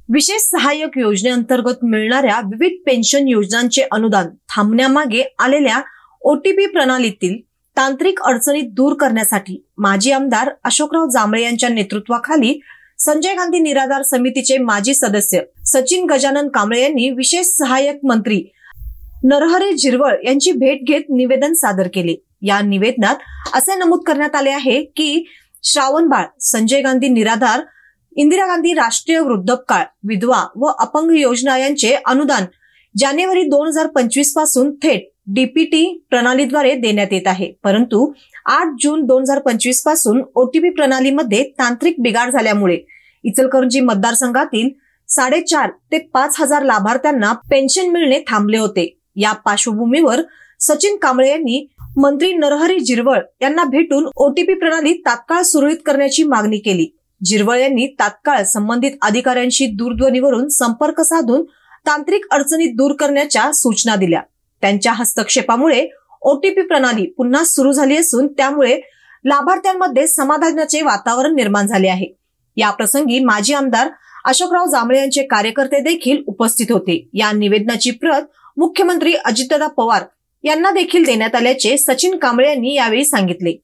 विशेष सहाय्यक योजनेअंतर्गत मिळणाऱ्या विविध पेन्शन योजनांचे अनुदान थांबण्यामागे आलेल्या ओटीपी प्रणालीतील तांत्रिक अडचणी दूर करण्यासाठी माजी आमदार अशोकराव जांभळे यांच्या नेतृत्वाखाली संजय गांधी निराधार समितीचे माजी सदस्य सचिन गजानन कांबळे यांनी विशेष सहाय्यक मंत्री नरहरी झिरवळ यांची भेट घेत निवेदन सादर केले। या निवेदनात असे नमूद करण्यात आले आहे की श्रावणबाळ, संजय गांधी निराधार, इंदिरा गांधी राष्ट्रीय वृद्धपकाळ, विधवा व अपंग योजना यांचे अनुदान जानेवारी 2025 पासून थेट डीपीटी प्रणालीद्वारे देण्यात येत आहे, परंतु 8 जून 2025 पासून ओटीपी प्रणालीमध्ये तांत्रिक बिघाड झाल्यामुळे इचलकरंजी मतदारसंघातील 4,500 ते 5,000 लाभार्थ्यांना पेन्शन मिळणे थांबले होते। या पार्श्वभूमीवर सचिन कांबळे यांनी मंत्री नरहरी झिरवळ यांना भेटून ओटीपी प्रणाली तात्काळ सुरळीत करण्याची मागणी केली। झिरवळ यांनी तात्काळ संबंधित अधिकाऱ्यांशी दूरध्वनीवरून संपर्क साधून तांत्रिक अडचणी दूर करण्याच्या सूचना दिल्या। त्यांच्या हस्तक्षेपामुळे ओटीपी प्रणाली पुन्हा सुरू झाली असून त्यामुळे लाभार्थ्यांमध्ये समाधानाचे वातावरण निर्माण झाले आहे। या प्रसंगी माजी आमदार अशोकराव जांभळे यांचे कार्यकर्ते देखील उपस्थित होते। या निवेदनाची प्रत मुख्यमंत्री अजितदादा पवार यांना देखील देण्यात आल्याचे सचिन कांबळे यांनी यावेळी सांगितले।